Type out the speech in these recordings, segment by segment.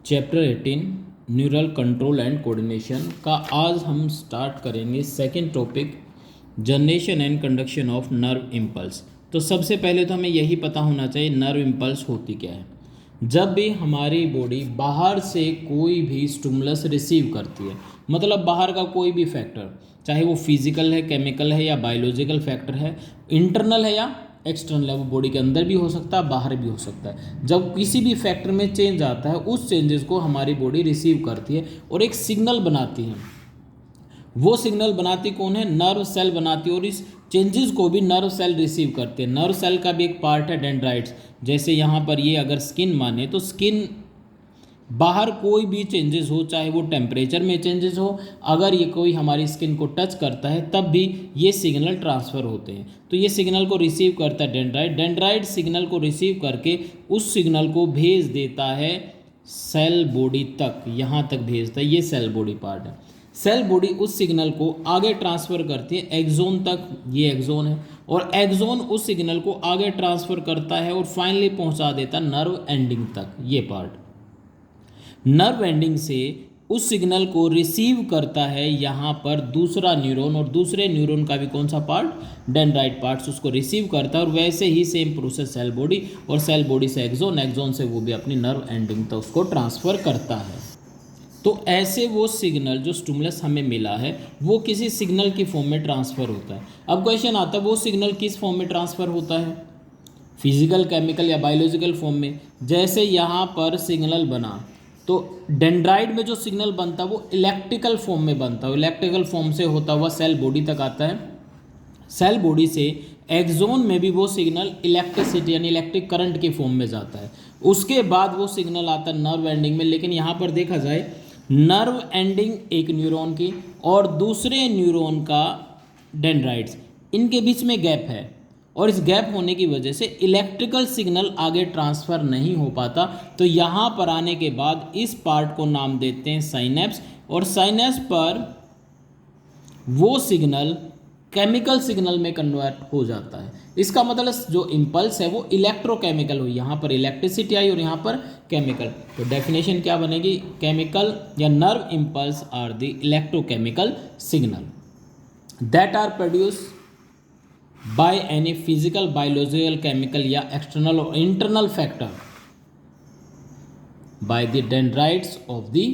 Chapter 18 neural control and coordination का आज हम स्टार्ट करेंगे second topic generation and conduction of nerve impulse. तो सबसे पहले तो हमें यही पता होना चाहिए नर्व इम्पल्स होती क्या है। जब भी हमारी बॉडी बाहर से कोई भी स्टिमुलस रिसीव करती है, मतलब बाहर का कोई भी फैक्टर, चाहे वो फिजिकल है, केमिकल है या बायोलॉजिकल फैक्टर है, इंटरनल है या एक्सटर्नल है, वो बॉडी के अंदर भी हो सकता है, बाहर भी हो सकता है। जब किसी भी फैक्टर में चेंज आता है, उस चेंजेस को हमारी बॉडी रिसीव करती है और एक सिग्नल बनाती है। वो सिग्नल बनाती कौन है? नर्व सेल बनाती है, और इस चेंजेस को भी नर्व सेल रिसीव करते हैं। नर्व सेल का भी एक पार्ट है डेंड्राइट्स। जैसे यहाँ पर ये अगर स्किन माने तो स्किन बाहर कोई भी चेंजेस हो, चाहे वो टेम्परेचर में चेंजेस हो, अगर ये कोई हमारी स्किन को टच करता है तब भी ये सिग्नल ट्रांसफ़र होते हैं। तो ये सिग्नल को रिसीव करता है डेंड्राइट। डेंड्राइट सिग्नल को रिसीव करके उस सिग्नल को भेज देता है सेल बॉडी तक, यहाँ तक भेजता है। ये सेल बॉडी पार्ट है। सेल बॉडी उस सिग्नल को आगे ट्रांसफ़र करती है एक्सोन तक, ये एक्सोन है, और एक्सोन उस सिग्नल को आगे ट्रांसफ़र करता है और फाइनली पहुँचा देता है नर्व एंडिंग तक, ये पार्ट। नर्व एंडिंग से उस सिग्नल को रिसीव करता है यहाँ पर दूसरा न्यूरॉन, और दूसरे न्यूरॉन का भी कौन सा पार्ट? डेंड्राइट पार्ट्स उसको रिसीव करता है। और वैसे ही सेम प्रोसेस सेल बॉडी, और सेल बॉडी से एक्सोन, एक्सोन से वो भी अपनी नर्व एंडिंग तक उसको ट्रांसफ़र करता है। तो ऐसे वो सिग्नल जो स्टिमुलस हमें मिला है वो किसी सिग्नल की फॉर्म में ट्रांसफ़र होता है। अब क्वेश्चन आता है वो सिग्नल किस फॉर्म में ट्रांसफ़र होता है? फिजिकल, केमिकल या बायोलॉजिकल फॉर्म में। जैसे यहाँ पर सिग्नल बना तो डेंड्राइट में जो सिग्नल बनता है वो इलेक्ट्रिकल फॉर्म में बनता है। इलेक्ट्रिकल फॉर्म से होता हुआ सेल बॉडी तक आता है। सेल बॉडी से एक्सोन में भी वो सिग्नल इलेक्ट्रिसिटी यानी इलेक्ट्रिक करंट के फॉर्म में जाता है। उसके बाद वो सिग्नल आता है नर्व एंडिंग में। लेकिन यहाँ पर देखा जाए नर्व एंडिंग एक न्यूरॉन की और दूसरे न्यूरॉन का डेंड्राइट्स, इनके बीच में गैप है, और इस गैप होने की वजह से इलेक्ट्रिकल सिग्नल आगे ट्रांसफ़र नहीं हो पाता। तो यहाँ पर आने के बाद इस पार्ट को नाम देते हैं साइनेप्स, और साइनेप्स पर वो सिग्नल केमिकल सिग्नल में कन्वर्ट हो जाता है। इसका मतलब जो इम्पल्स है वो इलेक्ट्रोकेमिकल हुई। यहाँ पर इलेक्ट्रिसिटी आई और यहाँ पर केमिकल। तो डेफिनेशन क्या बनेगी? केमिकल या nerve impulse are the electrochemical signal that are produce by any physical, biological, chemical या external or internal factor by the dendrites of the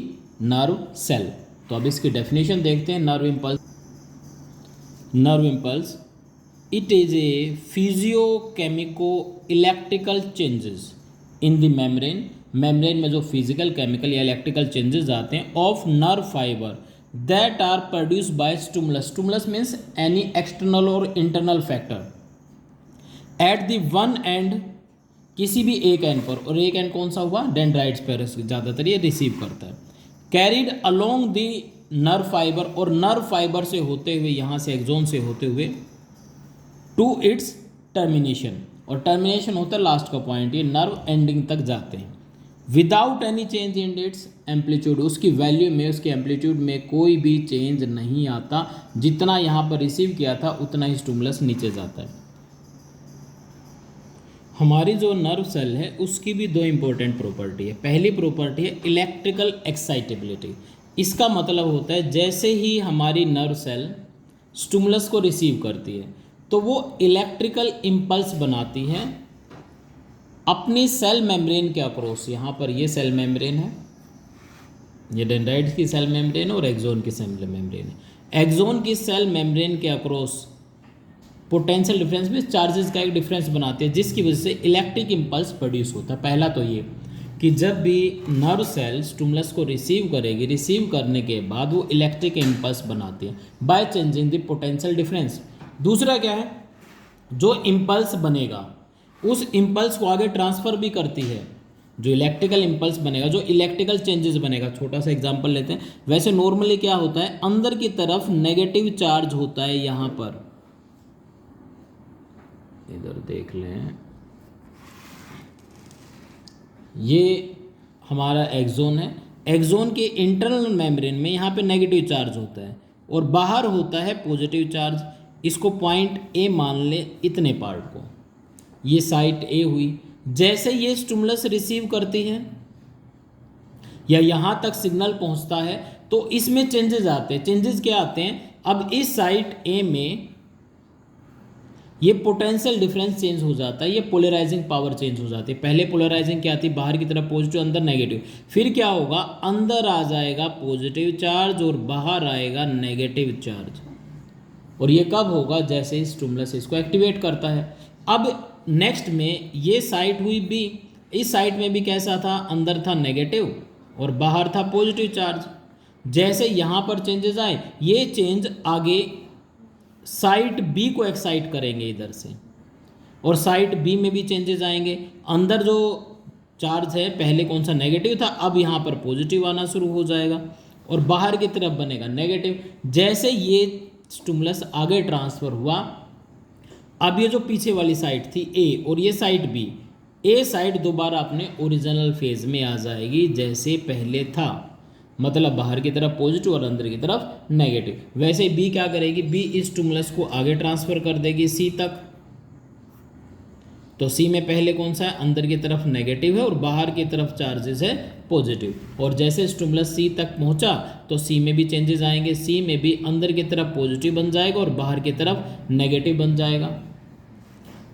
nerve cell। तो अब इसकी डेफिनेशन देखते हैं। Nerve impulse it is a physicochemical electrical changes in the membrane. Membrane में जो physical, chemical या electrical changes आते हैं of nerve fibre that are produced by stimulus. Stimulus means any external or internal factor at the one end, किसी भी एक and पर, और एक एंड कौन सा हुआ? डेंड्राइट्स पर ज़्यादातर ये रिसीव करता है। Carried along the nerve fibre, और नर्व फाइबर से होते हुए, यहाँ से एक्सोन से होते हुए टू इट्स टर्मिनेशन, और टर्मिनेशन होता है लास्ट का पॉइंट, ये नर्व एंडिंग तक जाते हैं without any change in its amplitude. उसकी वैल्यू में, उसके एम्पलीट्यूड में कोई भी चेंज नहीं आता। जितना यहाँ पर रिसीव किया था उतना ही स्टिमुलस नीचे जाता है। हमारी जो नर्व सेल है उसकी भी दो इंपॉर्टेंट प्रॉपर्टी है। पहली प्रॉपर्टी है इलेक्ट्रिकल एक्साइटेबिलिटी। इसका मतलब होता है जैसे ही हमारी नर्व सेल स्टिमुलस को रिसीव करती है तो वो इलेक्ट्रिकल इम्पल्स बनाती है अपनी सेल मेम्ब्रेन के अक्रॉस। यहाँ पर ये सेल मेम्ब्रेन है, ये डेंड्राइट्स की सेल मेम्ब्रेन और एक्सोन की सेल मेम्ब्रेन है। एक्सोन की सेल मेम्ब्रेन के अक्रॉस पोटेंशियल डिफरेंस में चार्जेस का एक डिफरेंस बनाते हैं, जिसकी वजह से इलेक्ट्रिक इम्पल्स प्रोड्यूस होता है। पहला तो ये कि जब भी नर्व सेल स्टिमुलस को रिसीव करेगी, रिसीव करने के बाद वो इलेक्ट्रिक इम्पल्स बनाती है by changing the potential difference. दूसरा क्या है? जो इम्पल्स बनेगा उस इम्पल्स को आगे ट्रांसफ़र भी करती है। जो इलेक्ट्रिकल इम्पल्स बनेगा, जो इलेक्ट्रिकल चेंजेस बनेगा, छोटा सा एग्जांपल लेते हैं। वैसे नॉर्मली क्या होता है, अंदर की तरफ नेगेटिव चार्ज होता है। यहाँ पर इधर देख लें, ये हमारा एक्सोन है। एक्सोन के इंटरनल मेम्ब्रेन में यहाँ पे नेगेटिव चार्ज होता है और बाहर होता है पॉजिटिव चार्ज। इसको पॉइंट ए मान ले, इतने पार्ट को, ये साइट ए हुई। जैसे ये स्टिमुलस रिसीव करती है या यहाँ तक सिग्नल पहुँचता है तो इसमें चेंजेस आते हैं। चेंजेस क्या आते हैं, अब इस साइट ए में ये पोटेंशियल डिफरेंस चेंज हो जाता है, ये पोलराइजिंग पावर चेंज हो जाती है। पहले पोलराइजिंग क्या थी, बाहर की तरफ पॉजिटिव, अंदर नेगेटिव। फिर क्या होगा, अंदर आ जाएगा पॉजिटिव चार्ज और बाहर आएगा नेगेटिव चार्ज। और ये कब होगा, जैसे स्टिमुलस इसको एक्टिवेट करता है। अब नेक्स्ट में ये साइट हुई बी, इस साइट में भी कैसा था, अंदर था नेगेटिव और बाहर था पॉजिटिव चार्ज। जैसे यहाँ पर चेंजेस आए, ये चेंज आगे साइट बी को एक्साइट करेंगे इधर से, और साइट बी में भी चेंजेस आएंगे। अंदर जो चार्ज है पहले कौन सा नेगेटिव था, अब यहाँ पर पॉजिटिव आना शुरू हो जाएगा और बाहर की तरफ बनेगा नेगेटिव। जैसे ये स्टिमुलस आगे ट्रांसफ़र हुआ, अब ये जो पीछे वाली साइड थी ए और ये साइड बी, ए साइड दोबारा अपने ओरिजिनल फेज में आ जाएगी जैसे पहले था, मतलब बाहर की तरफ पॉजिटिव और अंदर की तरफ नेगेटिव। वैसे बी क्या करेगी, बी इस स्टिमुलस को आगे ट्रांसफ़र कर देगी सी तक। तो सी में पहले कौन सा है, अंदर की तरफ नेगेटिव है और बाहर की तरफ चार्जेस है पॉजिटिव। और जैसे स्टिमुलस सी तक पहुंचा तो सी में भी चेंजेस आएंगे, सी में भी अंदर की तरफ पॉजिटिव बन जाएगा और बाहर की तरफ नेगेटिव बन जाएगा।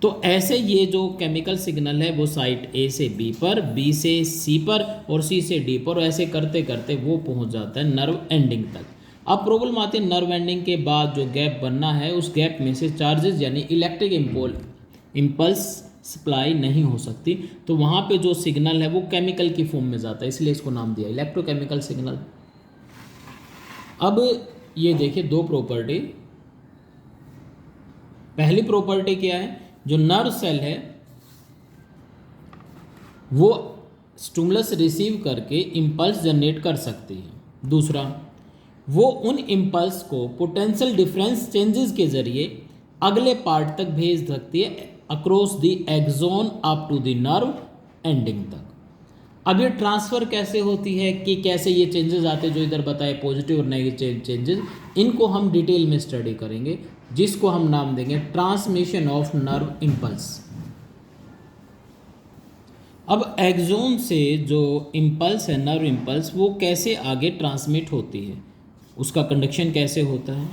तो ऐसे ये जो केमिकल सिग्नल है वो साइट ए से बी पर, बी से सी पर और सी से डी पर, ऐसे करते करते वो पहुंच जाता है नर्व एंडिंग तक। अब प्रॉब्लम आती है नर्व एंडिंग के बाद जो गैप बनना है, उस गैप में से चार्जेस यानी इलेक्ट्रिक इम्पल्स सप्लाई नहीं हो सकती, तो वहाँ पे जो सिग्नल है वो केमिकल की फॉर्म में जाता है, इसलिए इसको नाम दिया इलेक्ट्रोकेमिकल सिग्नल। अब ये देखिए दो प्रॉपर्टी। पहली प्रॉपर्टी क्या है, जो नर्व सेल है वो स्टिमुलस रिसीव करके इम्पल्स जनरेट कर सकती है। दूसरा, वो उन इम्पल्स को पोटेंशियल डिफरेंस चेंजेस के जरिए अगले पार्ट तक भेज सकती है, across the axon up to the nerve ending तक। अब ये ट्रांसफ़र कैसे होती है, कि कैसे ये चेंजेस आते हैं जो इधर बताए पॉजिटिव और नेगेटिव चेंजेस, इनको हम डिटेल में स्टडी करेंगे, जिसको हम नाम देंगे ट्रांसमिशन ऑफ नर्व इम्पल्स। अब एक्सोन से जो इम्पल्स है, नर्व इम्पल्स, वो कैसे आगे ट्रांसमिट होती है, उसका कंडक्शन कैसे होता है।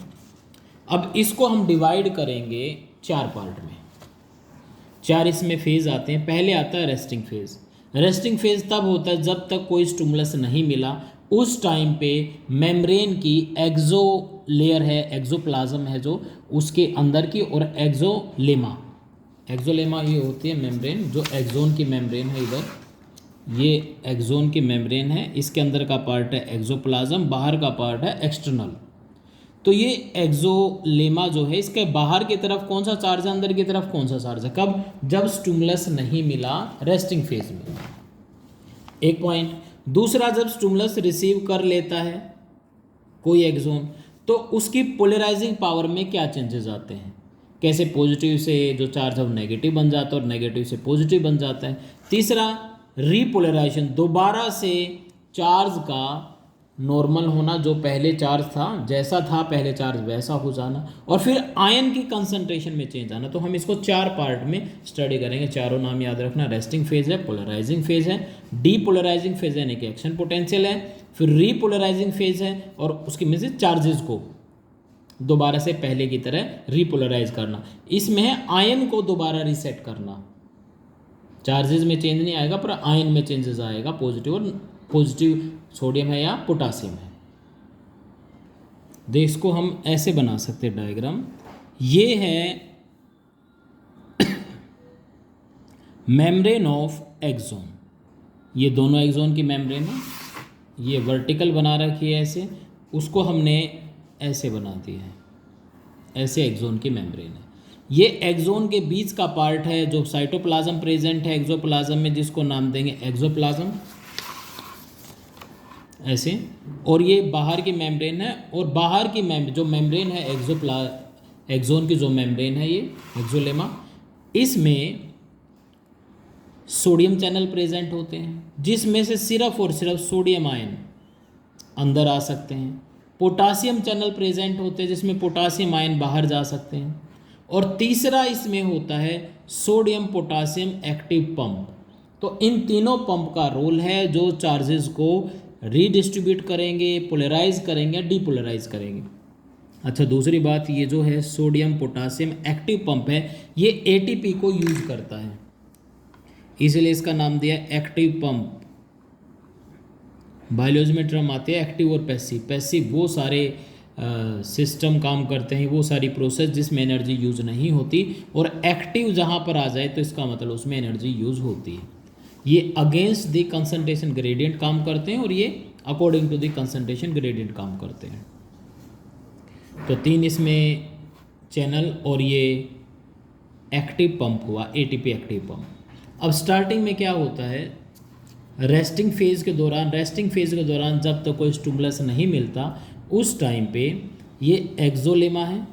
अब इसको हम डिवाइड करेंगे 4 पार्ट में। 4 इसमें फेज़ आते हैं। पहले आता है रेस्टिंग फेज़। रेस्टिंग फेज़ तब होता है जब तक कोई स्टिमुलस नहीं मिला, उस टाइम पे मेम्ब्रेन की एक्सो लेयर है, एक्सोप्लाज्म है जो उसके अंदर की, और एक्सोलेमा ये होती है मेम्ब्रेन, जो एक्सोन की मेम्ब्रेन है इधर, ये एक्सोन की मेम्ब्रेन है, इसके अंदर का पार्ट है एक्सोप्लाज्म, बाहर का पार्ट है एक्सटर्नल। तो ये एक्सोलेमा जो है, इसके बाहर की तरफ कौन सा चार्ज है, अंदर की तरफ कौन सा चार्ज है, कब, जब स्टिमुलस नहीं मिला रेस्टिंग फेज में, एक पॉइंट। दूसरा, जब स्टिमुलस रिसीव कर लेता है कोई एक्सोन, तो उसकी पोलराइजिंग पावर में क्या चेंजेस आते हैं, कैसे पॉजिटिव से जो चार्ज है वो नेगेटिव बन जाता है और नेगेटिव से पॉजिटिव बन जाता है। तीसरा, रीपोलराइजेशन, दोबारा से चार्ज का नॉर्मल होना, जो पहले चार्ज था जैसा था पहले चार्ज वैसा हो जाना, और फिर आयन की कंसंट्रेशन में चेंज आना। तो हम इसको 4 पार्ट में स्टडी करेंगे। चारों नाम याद रखना, रेस्टिंग फेज है, पोलराइजिंग फेज है, डीपोलराइजिंग फेज है यानी कि एक्शन पोटेंशियल है, फिर रीपोलराइजिंग फेज है और उसकी में से चार्जेस को दोबारा से पहले की तरह रीपोलराइज करना। इसमें है आयन को दोबारा रीसेट करना, चार्जेस में चेंज नहीं आएगा पर आयन में चेंजेस आएगा, पॉजिटिव सोडियम है या पोटासियम है। देख, इसको हम ऐसे बना सकते हैं डायग्राम। ये है मेम्ब्रेन ऑफ एक्सोन, ये दोनों एक्सोन की मेम्ब्रेन है, ये वर्टिकल बना रखी है ऐसे, उसको हमने ऐसे बना दी है, ऐसे एक्सोन की मेम्ब्रेन है। ये एक्सोन के बीच का पार्ट है जो साइटोप्लाज्म प्रेजेंट है एक्सोप्लाज्म में, जिसको नाम देंगे एक्सोप्लाज्म, ऐसे। और ये बाहर की मेम्ब्रेन है, और बाहर की जो मेम्ब्रेन है एक्सोन की जो मेम्ब्रेन है ये एक्सोलेमा, इसमें सोडियम चैनल प्रेजेंट होते हैं, जिसमें से सिर्फ और सिर्फ सोडियम आयन अंदर आ सकते हैं। पोटासियम चैनल प्रेजेंट होते हैं, जिसमें पोटासियम आयन बाहर जा सकते हैं। और तीसरा इसमें होता है सोडियम पोटासियम एक्टिव पंप। तो इन तीनों पंप का रोल है जो चार्जेस को रीडिस्ट्रीब्यूट करेंगे, पोलराइज करेंगे या डीपोलराइज करेंगे। अच्छा, दूसरी बात, ये जो है सोडियम पोटासियम एक्टिव पंप है, ये एटीपी को यूज करता है, इसलिए इसका नाम दिया एक्टिव पंप। बायोलॉजी में टर्म आते हैं एक्टिव और पैसिव। पैसिव वो सारे सिस्टम काम करते हैं, वो सारी प्रोसेस जिसमें एनर्जी यूज नहीं होती, और एक्टिव जहाँ पर आ जाए तो इसका मतलब उसमें एनर्जी यूज होती है। ये अगेंस्ट द कंसंट्रेशन ग्रेडियंट काम करते हैं और ये according to the concentration gradient काम करते हैं। तो 3 इसमें चैनल और ये एक्टिव पंप हुआ, एटीपी एक्टिव पंप। अब स्टार्टिंग में क्या होता है, रेस्टिंग फेज़ के दौरान जब तक कोई स्टिमुलस नहीं मिलता उस टाइम पे ये एक्सोलेमा है,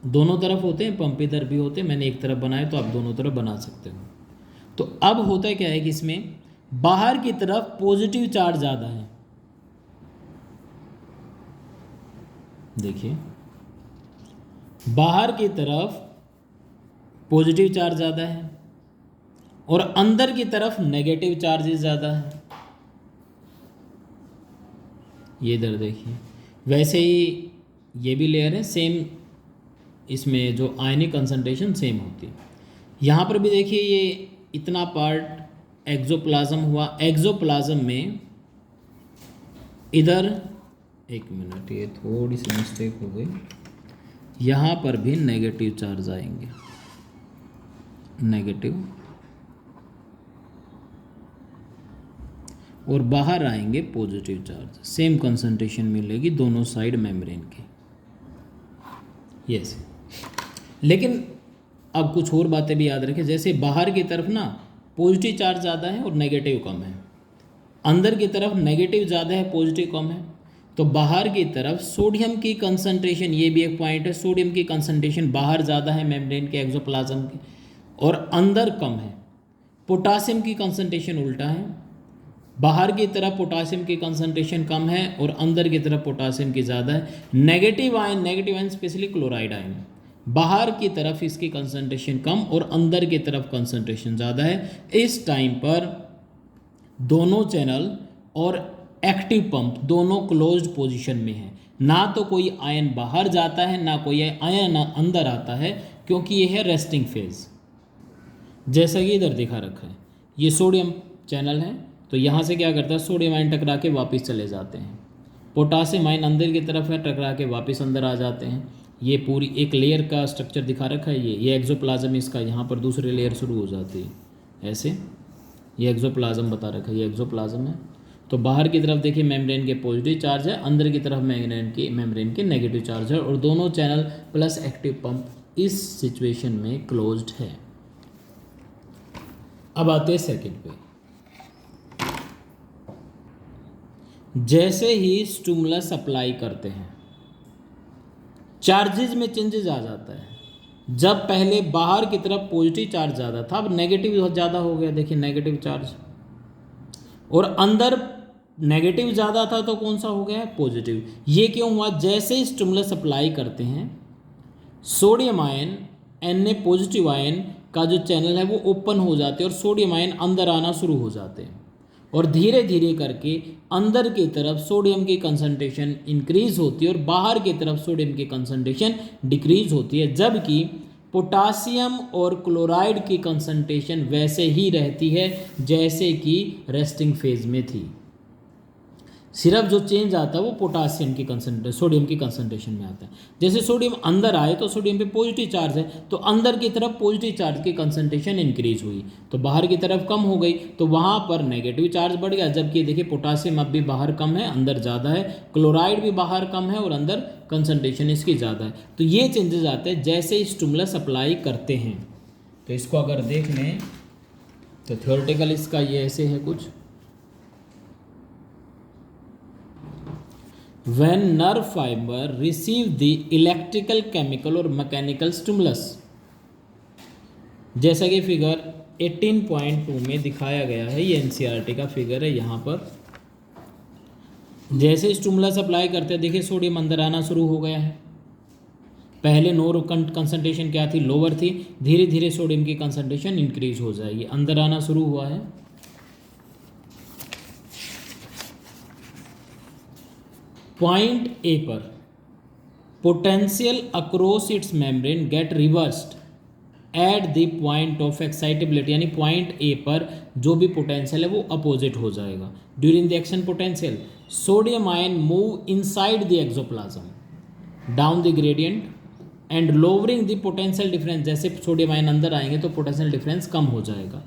दोनों तरफ होते हैं, पंप इधर भी होते हैं, मैंने एक तरफ बनाया तो आप दोनों तरफ बना सकते हो। तो अब होता क्या है कि इसमें बाहर की तरफ पॉजिटिव चार्ज ज़्यादा है, देखिए बाहर की तरफ पॉजिटिव चार्ज ज़्यादा है और अंदर की तरफ नेगेटिव चार्जेस ज़्यादा है। ये इधर देखिए, वैसे ही ये भी लेयर है सेम, इसमें जो आयनिक कंसंट्रेशन सेम होती है। यहाँ पर भी देखिए ये इतना पार्ट एक्सोप्लाज्म हुआ, एक्सोप्लाज्म में इधर, एक मिनट ये थोड़ी सी मिस्टेक हो गई, यहाँ पर भी नेगेटिव चार्ज आएंगे, नेगेटिव, और बाहर आएंगे पॉजिटिव चार्ज। सेम कंसंट्रेशन मिलेगी दोनों साइड मेम्ब्रेन के, यस। लेकिन अब कुछ और बातें भी याद रखें, जैसे बाहर की तरफ ना पॉजिटिव चार्ज ज़्यादा है और नेगेटिव कम है, अंदर की तरफ नेगेटिव ज़्यादा है पॉजिटिव कम है। तो बाहर की तरफ सोडियम की कंसंट्रेशन, ये भी एक पॉइंट है, सोडियम की कंसंट्रेशन बाहर ज़्यादा है मेम्ब्रेन के, एक्सोप्लाज्म के, और अंदर कम है। पोटासियम की कंसंट्रेशन उल्टा है, बाहर की तरफ पोटासियम की कंसंट्रेशन कम है और अंदर की तरफ पोटासियम की ज़्यादा है। Negative ion specially chloride ion, बाहर की तरफ इसकी कंसंट्रेशन कम और अंदर की तरफ कंसंट्रेशन ज़्यादा है। इस टाइम पर दोनों चैनल और एक्टिव पंप दोनों क्लोज्ड पोजीशन में है, ना तो कोई आयन बाहर जाता है ना कोई आयन अंदर आता है, क्योंकि ये है रेस्टिंग फेज। जैसा कि इधर दिखा रखा है, ये सोडियम चैनल है, तो यहाँ से क्या करता है, सोडियम आयन टकरा के वापस चले जाते हैं, पोटासियम आयन अंदर की तरफ है, टकरा के वापस अंदर आ जाते हैं। ये पूरी एक लेयर का स्ट्रक्चर दिखा रखा है, ये एक्सोप्लाज्म, इसका यहाँ पर दूसरी लेयर शुरू हो जाती है ऐसे, ये एक्सोप्लाज्म बता रखा है, ये एक्सोप्लाज्म है। तो बाहर की तरफ देखिए मेम्ब्रेन के पॉजिटिव चार्ज है, अंदर की तरफ मेम्ब्रेन के नेगेटिव चार्ज है, और दोनों चैनल प्लस एक्टिव पंप इस सिचुएशन में क्लोज्ड है। अब आते हैं सेकंड पे। जैसे ही स्टिमुलस अप्लाई करते हैं चार्जेस में चेंजेस आ जाता है। जब पहले बाहर की तरफ पॉजिटिव चार्ज ज़्यादा था, अब नेगेटिव ज़्यादा हो गया, देखिए नेगेटिव चार्ज, और अंदर नेगेटिव ज़्यादा था तो कौन सा हो गया है, पॉजिटिव। ये क्यों हुआ, जैसे ही स्टिमुलस अप्लाई करते हैं sodium ion Na positive ion का जो चैनल है वो ओपन हो जाते हैं और सोडियम आयन अंदर आना शुरू हो जाते हैं, और धीरे धीरे करके अंदर की तरफ सोडियम की कंसंट्रेशन इंक्रीज होती है और बाहर की तरफ सोडियम की कंसंट्रेशन डिक्रीज होती है, जबकि पोटासियम और क्लोराइड की कंसंट्रेशन वैसे ही रहती है जैसे कि रेस्टिंग फेज में थी। सिर्फ जो चेंज आता है वो पोटासियम की कंसंट्रेशन, सोडियम की कंसंट्रेशन में आता है। जैसे सोडियम अंदर आए तो सोडियम पे पॉजिटिव चार्ज है, तो अंदर की तरफ पॉजिटिव चार्ज की कंसंट्रेशन इंक्रीज हुई, तो बाहर की तरफ कम हो गई, तो वहाँ पर नेगेटिव चार्ज बढ़ गया। जबकि देखिए पोटासियम अब भी बाहर कम है, अंदर ज़्यादा है, क्लोराइड भी बाहर कम है और अंदर कंसंट्रेशन इसकी ज़्यादा है। तो ये चेंजेस आते हैं जैसे स्टिमुलस अप्लाई करते हैं। तो इसको अगर देख लें तो थ्योरेटिकल इसका ये ऐसे है कुछ, when nerve fiber receive the electrical, chemical और mechanical stimulus, जैसा कि फिगर 18.2 में दिखाया गया है, ये एनसीईआरटी का फिगर है। यहाँ पर जैसे स्टिमुलस अप्लाई करते हैं, देखिए सोडियम अंदर आना शुरू हो गया है। पहले नोर कंसंट्रेशन क्या थी, लोअर थी, धीरे धीरे सोडियम की कंसंट्रेशन इंक्रीज हो जाएगी, अंदर आना शुरू हुआ है। पॉइंट ए पर potential across its membrane get reversed at the point of excitability, यानी पॉइंट ए पर जो भी पोटेंशियल है वो अपोजिट हो जाएगा। During the action potential sodium ion move inside the axoplasm down the gradient and lowering the potential difference. जैसे sodium ion अंदर आएंगे तो पोटेंशियल डिफरेंस कम हो जाएगा।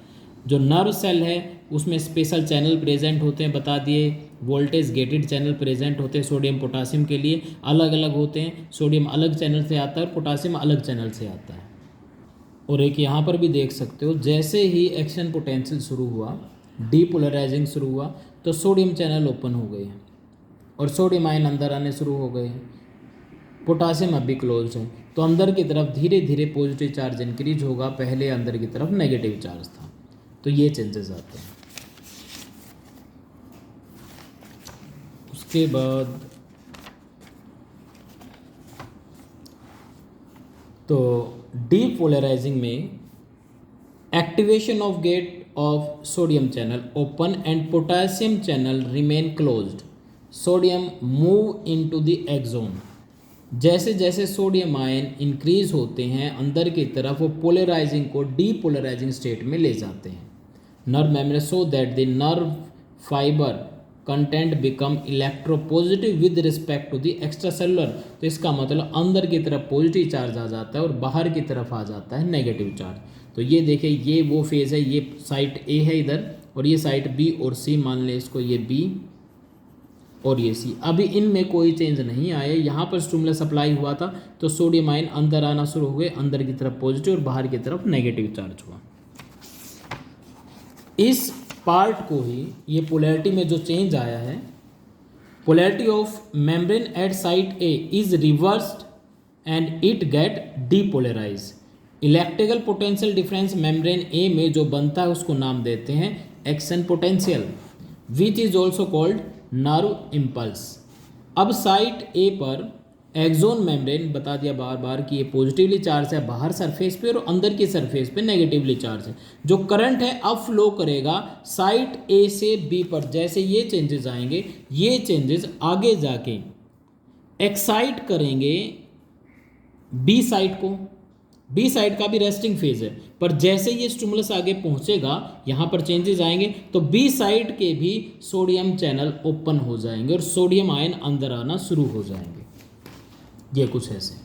जो नर्व सेल है उसमें स्पेशल चैनल प्रेजेंट होते हैं, बता दिए। वोल्टेज गेटेड चैनल प्रेजेंट होते हैं सोडियम पोटासियम के लिए, अलग अलग होते हैं। सोडियम अलग चैनल से आता है और पोटासियम अलग चैनल से आता है। और एक यहाँ पर भी देख सकते हो, जैसे ही एक्शन पोटेंशियल शुरू हुआ, डीपोलराइजिंग शुरू हुआ, तो सोडियम चैनल ओपन हो गए हैं और सोडियम आयन अंदर आने शुरू हो गए हैं। पोटासियम अभी क्लोज है, तो अंदर की तरफ धीरे धीरे पॉजिटिव चार्ज इंक्रीज होगा, पहले अंदर की तरफ नेगेटिव चार्ज था। तो ये चेंजेस आते हैं। उसके बाद तो डीपोलराइजिंग में activation of gate of sodium channel open and potassium channel remain closed, sodium move into the axon. जैसे जैसे सोडियम आयन इंक्रीज होते हैं अंदर की तरफ, वो पोलराइजिंग को डीपोलराइजिंग स्टेट में ले जाते हैं। Nerve membrane so that the nerve fibre content become electropositive with respect to the extracellular. तो इसका मतलब अंदर की तरफ पॉजिटिव चार्ज आ जाता है और बाहर की तरफ आ जाता है नेगेटिव चार्ज। तो ये देखिए, ये वो फेज है, ये साइट ए है इधर, और ये साइट बी और सी, मान लें इसको, ये बी और ये सी। अभी इनमें कोई चेंज नहीं आया। यहाँ पर स्टिमुलस सप्लाई हुआ था तो सोडियम आयन अंदर आना शुरू हो गए, अंदर की तरफ पॉजिटिव और बाहर की तरफ नेगेटिव चार्ज हुआ। इस पार्ट को ही, ये पोलैरिटी में जो चेंज आया है, polarity of membrane at site A is reversed and it get depolarise. Electrical potential difference membrane A में जो बनता है उसको नाम देते हैं action potential, which is also called nerve impulse. अब साइट ए पर एक्सोन मेम्ब्रेन, बता दिया बार बार कि ये पॉजिटिवली चार्ज है बाहर सरफेस पे और अंदर की सरफेस पे नेगेटिवली चार्ज है। जो करंट है अब फ्लो करेगा साइट ए से बी पर। जैसे ये चेंजेस आएंगे, ये चेंजेस आगे जाके एक्साइट करेंगे बी साइड को। बी साइड का भी रेस्टिंग फेज है, पर जैसे ये स्टिमुलस आगे पहुंचेगा, यहाँ पर चेंजेस आएंगे, तो बी साइड के भी सोडियम चैनल ओपन हो जाएंगे और सोडियम आयन अंदर आना शुरू हो जाएंगे। ये कुछ ऐसे,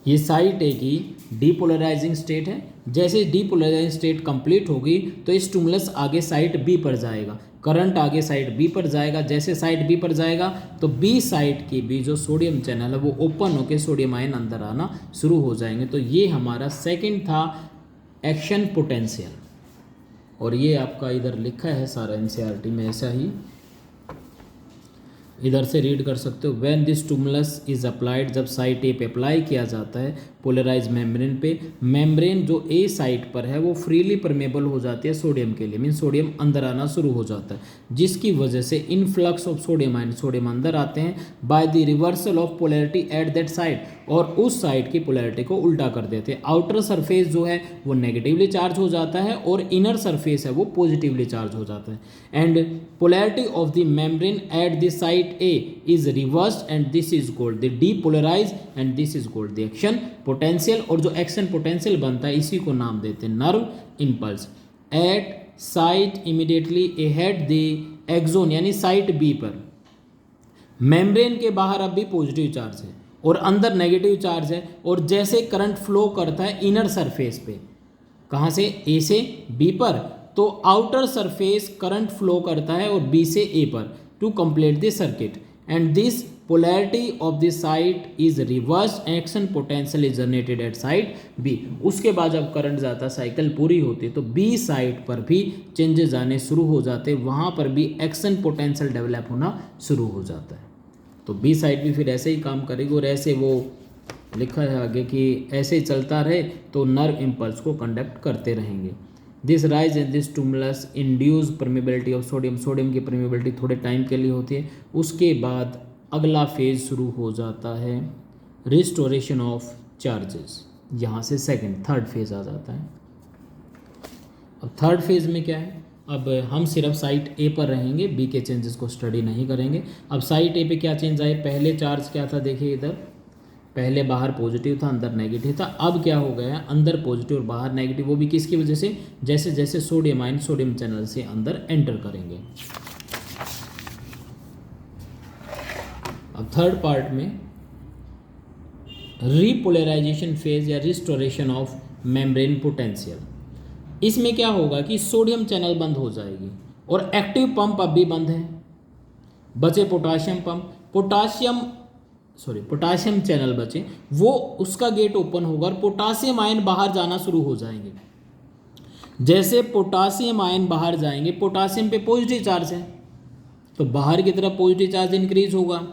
ये साइट ए की डीपोलराइजिंग स्टेट है। जैसे डीपोलराइजिंग स्टेट कंप्लीट होगी तो स्टिमुलस आगे साइट बी पर जाएगा, करंट आगे साइड बी पर जाएगा। जैसे साइड बी पर जाएगा तो बी साइड की भी जो सोडियम चैनल है वो ओपन होकर सोडियम आयन अंदर आना शुरू हो जाएंगे। तो ये हमारा सेकंड था एक्शन पोटेंशियल, और ये आपका इधर लिखा है सारा एनसीईआरटी में, ऐसा ही इधर से रीड कर सकते हो। When this stimulus is applied, जब साइट ए पे अप्लाई किया जाता है पोलराइज मेम्ब्रेन पे, मेम्ब्रेन जो ए साइट पर है वो फ्रीली परमेबल हो जाती है सोडियम के लिए, मीन सोडियम अंदर आना शुरू हो जाता है, जिसकी वजह से influx of sodium ion, sodium अंदर आते हैं by the reversal of polarity at that side, और उस साइड की पोलैरिटी को उल्टा कर देते हैं। आउटर सरफेस जो है वो नेगेटिवली चार्ज हो जाता है और इनर सरफेस है वो पॉजिटिवली चार्ज हो जाता है। And polarity of the membrane at the site A is reversed and this is called the depolarise and this is called the action potential. और जो एक्शन पोटेंशियल बनता है इसी को नाम देते हैं nerve impulse. At site immediately ahead the axon, यानी साइट बी पर मेम्ब्रेन के बाहर अब भी पॉजिटिव चार्ज है और अंदर नेगेटिव चार्ज है, और जैसे करंट फ्लो करता है इनर सरफेस पे, कहाँ से, ए से बी पर, तो आउटर सरफेस करंट फ्लो करता है और बी से ए पर to complete the circuit, and this polarity of the site is reversed, action potential is generated at site B. उसके बाद जब करंट जाता, साइकिल पूरी होती है, तो बी साइड पर भी चेंजेस आने शुरू हो जाते हैं, वहाँ पर भी एक्शन पोटेंशियल डेवलप होना शुरू हो जाता है। तो बी साइड भी फिर ऐसे ही काम करेगी, और ऐसे वो लिखा है आगे कि ऐसे ही चलता रहे तो नर्व इम्पल्स को कंडक्ट करते रहेंगे। This rise in this stimulus induce permeability of sodium, sodium की परमेबिलिटी थोड़े टाइम के लिए होती है। उसके बाद अगला फेज शुरू हो जाता है रिस्टोरेशन ऑफ चार्जेस, यहाँ से सेकंड थर्ड फेज आ जाता है। अब थर्ड फेज में क्या है, अब हम सिर्फ साइट ए पर रहेंगे, बी के चेंजेस को स्टडी नहीं करेंगे। अब साइट ए पे क्या चेंज आए, पहले चार्ज क्या था देखिए इधर, पहले बाहर पॉजिटिव था अंदर नेगेटिव था, अब क्या हो गया अंदर पॉजिटिव और बाहर नेगेटिव, वो भी किसकी वजह से, जैसे जैसे सोडियम आयन सोडियम चैनल से अंदर एंटर करेंगे। अब थर्ड पार्ट में रीपोलराइजेशन फेज या रिस्टोरेशन ऑफ मेम्ब्रेन पोटेंशियल। इसमें क्या होगा कि सोडियम चैनल बंद हो जाएगी और एक्टिव पंप अब भी बंद है, बचे पोटाशियम पंप, पोटाशियम चैनल बचे, वो उसका गेट ओपन होगा और पोटाशियम आयन बाहर जाना शुरू हो जाएंगे। जैसे पोटाशियम आयन बाहर जाएंगे, पोटाशियम पे पॉजिटिव चार्ज है तो बाहर की तरफ पॉजिटिव चार्ज इंक्रीज होगा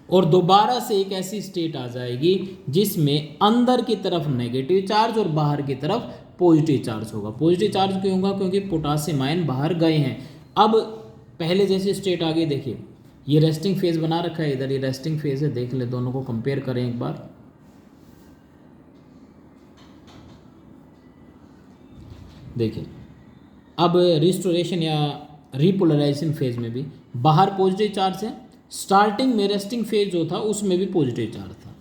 और दोबारा से एक ऐसी स्टेट आ जाएगी जिसमें अंदर की तरफ नेगेटिव चार्ज और बाहर की तरफ पॉजिटिव चार्ज होगा। पॉजिटिव चार्ज क्यों होगा, क्योंकि पोटाशियम आयन बाहर गए हैं। अब पहले जैसी स्टेट आ गई, देखिए ये रेस्टिंग फेज बना रखा है इधर, ये रेस्टिंग फेज है, देख ले दोनों को कंपेयर करें एक बार। देखिए अब रिस्टोरेशन या रिपोलराइजेशन फेज में भी बाहर पॉजिटिव चार्ज है, स्टार्टिंग में रेस्टिंग फेज जो था उसमें भी पॉजिटिव चार्ज था,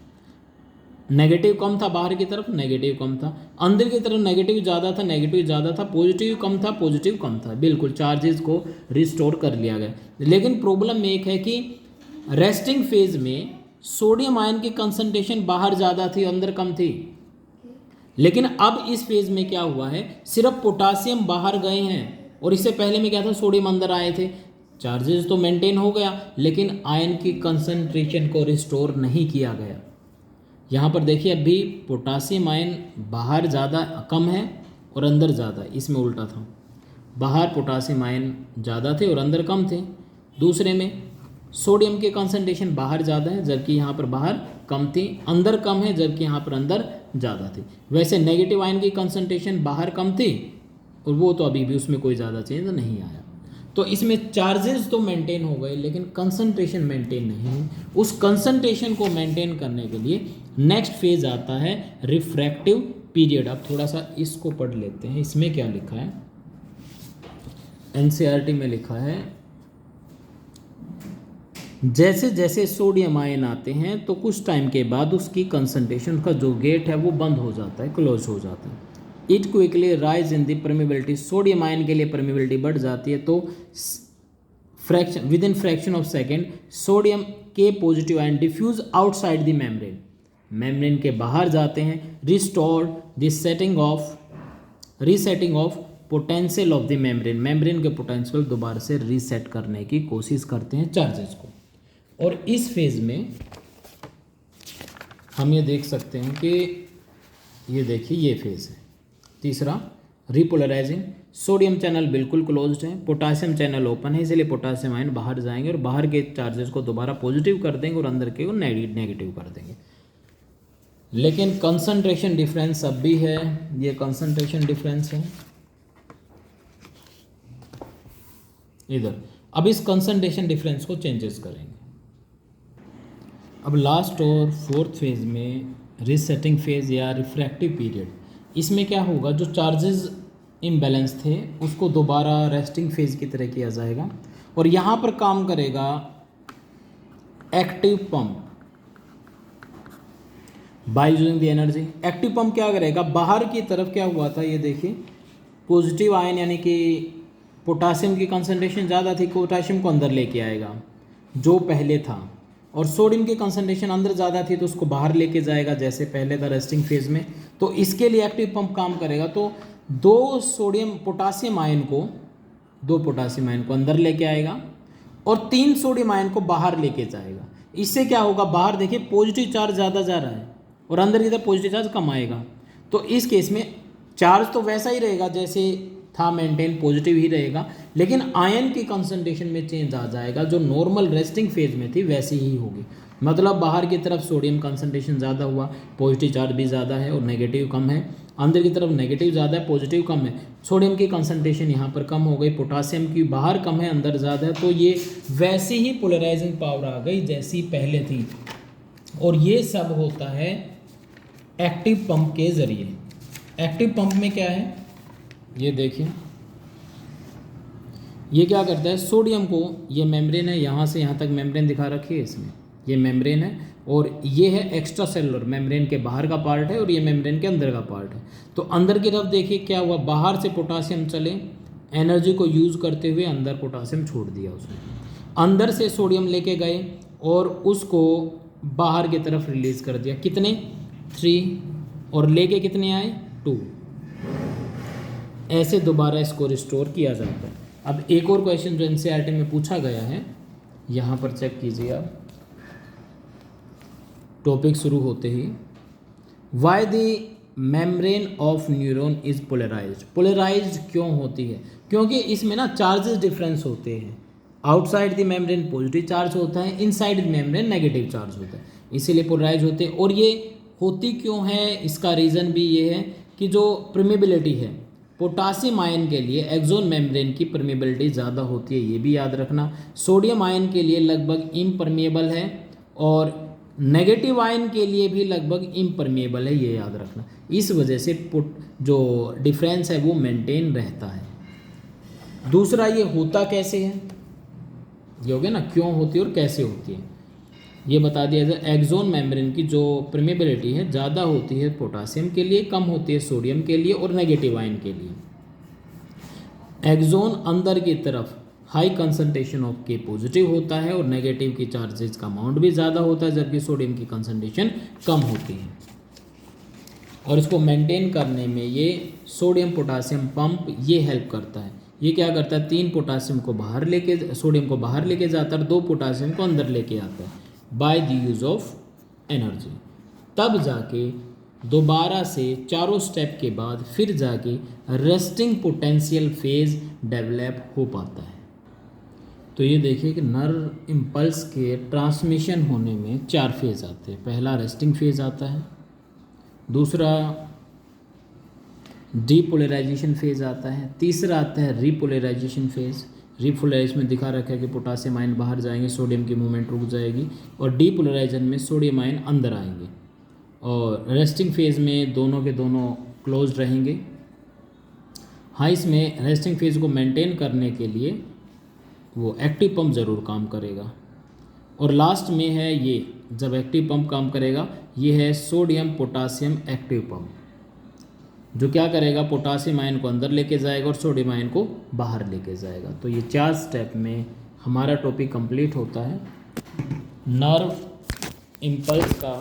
नेगेटिव कम था, बाहर की तरफ नेगेटिव कम था, अंदर की तरफ नेगेटिव ज़्यादा था, नेगेटिव ज़्यादा था, पॉजिटिव कम था, पॉजिटिव कम था, बिल्कुल चार्जेस को रिस्टोर कर लिया गया। लेकिन प्रॉब्लम एक है कि रेस्टिंग फेज में सोडियम आयन की कंसंट्रेशन बाहर ज़्यादा थी, अंदर कम थी। लेकिन अब इस फेज में क्या हुआ है, सिर्फ पोटासियम बाहर गए हैं और इससे पहले में क्या था, सोडियम अंदर आए थे। चार्जेस तो मेंटेन हो गया लेकिन आयन की कंसंट्रेशन को रिस्टोर नहीं किया गया। यहाँ पर देखिए अभी पोटासियम आयन बाहर ज़्यादा कम है और अंदर ज़्यादा, इसमें उल्टा था, बाहर पोटासियम आयन ज़्यादा थे और अंदर कम थे। दूसरे में सोडियम के कंसंट्रेशन बाहर ज़्यादा है जबकि यहाँ पर बाहर कम थी, अंदर कम है जबकि यहाँ पर अंदर ज़्यादा थी। वैसे नेगेटिव आयन की कंसंट्रेशन बाहर कम थी और वो तो अभी भी उसमें कोई ज़्यादा चेंज नहीं आया। तो इसमें चार्जेस तो मेंटेन हो गए लेकिन कंसंट्रेशन मेंटेन नहीं है। उस कंसंट्रेशन को मेंटेन करने के लिए नेक्स्ट फेज आता है रिफ्रैक्टिव पीरियड। अब थोड़ा सा इसको पढ़ लेते हैं, इसमें क्या लिखा है, एनसीईआरटी में लिखा है जैसे जैसे सोडियम आयन आते हैं तो कुछ टाइम के बाद उसकी कंसंट्रेशन का जो गेट है वो बंद हो जाता है, क्लोज हो जाता है। It quickly rise in the permeability, sodium ion के लिए परमिबिलिटी बढ़ जाती है तो fraction within fraction of second sodium के positive ion diffuse outside the membrane, membrane के बाहर जाते हैं। Resetting of potential of the membrane, membrane के पोटेंशियल दोबारा से रीसेट करने की कोशिश करते हैं चार्जेस को। और इस फेज में हम ये देख सकते हैं कि ये देखिए ये फेज है तीसरा रिपोलराइजिंग, सोडियम चैनल बिल्कुल क्लोज्ड है, पोटासियम चैनल ओपन है, इसलिए पोटासियम आयन बाहर जाएंगे और बाहर के चार्जेस को दोबारा पॉजिटिव कर देंगे और अंदर के को नेगेटिव कर देंगे। लेकिन कंसंट्रेशन डिफरेंस अब भी है, ये कंसंट्रेशन डिफरेंस है इधर। अब इस कंसंट्रेशन डिफरेंस को चेंजेस करेंगे। अब लास्ट और फोर्थ फेज में रीसेटिंग फेज या रिफ्रैक्टिव पीरियड, इसमें क्या होगा, जो चार्जेस इम्बैलेंस थे उसको दोबारा रेस्टिंग फेज की तरह किया जाएगा और यहाँ पर काम करेगा active pump by using the energy. Active pump क्या करेगा, बाहर की तरफ क्या हुआ था, ये देखिए पॉजिटिव आयन यानी कि पोटासियम की कंसंट्रेशन ज़्यादा थी, पोटासियम को अंदर लेके आएगा जो पहले था, और सोडियम की कंसंट्रेशन अंदर ज़्यादा थी तो उसको बाहर लेके जाएगा जैसे पहले था रेस्टिंग फेज में। तो इसके लिए एक्टिव पंप काम करेगा, तो दो पोटासियम आयन को अंदर लेके आएगा और 3 सोडियम आयन को बाहर लेके जाएगा। इससे क्या होगा, बाहर देखिए पॉजिटिव चार्ज ज़्यादा जा रहा है और अंदर की तरफ पॉजिटिव चार्ज कम आएगा। तो इस केस में चार्ज तो वैसा ही रहेगा जैसे था, मेंटेन पॉजिटिव ही रहेगा, लेकिन आयन की कंसंट्रेशन में चेंज आ जाएगा, जो नॉर्मल रेस्टिंग फेज में थी वैसी ही होगी। मतलब बाहर की तरफ सोडियम कंसंट्रेशन ज़्यादा हुआ, पॉजिटिव चार्ज भी ज़्यादा है और नेगेटिव कम है, अंदर की तरफ नेगेटिव ज़्यादा है, पॉजिटिव कम है। सोडियम की कंसंट्रेशन यहाँ पर कम हो गई, पोटासियम की बाहर कम है, अंदर ज़्यादा है, तो ये वैसी ही पोलराइजिंग पावर आ गई जैसी पहले थी। और ये सब होता है एक्टिव पंप के ज़रिए। एक्टिव पंप में क्या है, ये देखिए ये क्या करता है, सोडियम को, ये मेम्ब्रेन है, यहाँ से यहाँ तक मेम्ब्रेन दिखा रखी है इसमें, ये मेम्ब्रेन है और ये है एक्स्ट्रा सेलुलर, मेम्ब्रेन के बाहर का पार्ट है और ये मेम्ब्रेन के अंदर का पार्ट है। तो अंदर की तरफ देखिए क्या हुआ, बाहर से पोटासियम चले, एनर्जी को यूज़ करते हुए अंदर पोटासियम छोड़ दिया उसने, अंदर से सोडियम लेके गए और उसको बाहर की तरफ रिलीज़ कर दिया, कितने 3, और लेके कितने आए 2। ऐसे दोबारा इसको रिस्टोर किया जाता है। अब एक और क्वेश्चन जो एनसीईआरटी में पूछा गया है, यहाँ पर चेक कीजिए आप, टॉपिक शुरू होते ही, why the membrane of neuron is polarised. Polarised क्यों होती है, क्योंकि इसमें ना चार्जेस डिफरेंस होते हैं, outside the membrane positive charge होता है, inside the membrane negative charge होता है, इसीलिए पोलराइज होते हैं। और ये होती क्यों है, इसका रीज़न भी ये है कि जो परमेबिलिटी है, पोटासियम आयन के लिए एक्सोन मेम्ब्रेन की परमेबिलिटी ज़्यादा होती है, ये भी याद रखना। सोडियम आयन के लिए लगभग इम्परमेबल है और नेगेटिव आयन के लिए भी लगभग इम्परमेबल है, ये याद रखना। इस वजह से जो डिफरेंस है वो मेंटेन रहता है। दूसरा, ये होता कैसे है, ये हो गया ना, क्यों होती है और कैसे होती है, ये बता दिया जाए। एक्सोन मेम्ब्रेन की जो परमेबिलिटी है ज़्यादा होती है पोटासियम के लिए, कम होती है सोडियम के लिए और नेगेटिव आयन के लिए। एक्सोन अंदर की तरफ हाई कंसंट्रेशन ऑफ के पॉजिटिव होता है और नेगेटिव की चार्जेस का अमाउंट भी ज़्यादा होता है, जबकि सोडियम की कंसंट्रेशन कम होती है। और इसको मेंटेन करने में ये सोडियम पोटासियम पंप ये हेल्प करता है। ये क्या करता है, 3 पोटासियम को बाहर लेके, सोडियम को बाहर लेके जाता है, 2 पोटासियम को अंदर लेके आता है by the use of energy. तब जाके दोबारा से चारों स्टेप के बाद फिर जाके रेस्टिंग पोटेंशियल फेज डेवलप हो पाता है। तो ये देखिए कि नर्व इम्पल्स के ट्रांसमिशन होने में 4 फेज़ आते हैं। पहला रेस्टिंग फेज़ आता है, दूसरा डीपोलराइजेशन फेज़ आता है, तीसरा आता है रीपोलराइजेशन फेज़। रीपोलराइजेशन में दिखा रखा है कि पोटासियम आयन बाहर जाएंगे, सोडियम की मूवमेंट रुक जाएगी, और डीपोलराइजेशन में सोडियम आयन अंदर आएंगे। और रेस्टिंग फेज़ में दोनों के दोनों क्लोज रहेंगे। हाँ, इसमें रेस्टिंग फेज़ को मेंटेन करने के लिए वो एक्टिव पंप ज़रूर काम करेगा। और लास्ट में है ये, जब एक्टिव पंप काम करेगा, ये है सोडियम पोटासियम एक्टिव पंप, जो क्या करेगा, पोटासियम आयन को अंदर लेके जाएगा और सोडियम आयन को बाहर लेके जाएगा। तो ये 4 स्टेप में हमारा टॉपिक कंप्लीट होता है नर्व इम्पल्स का।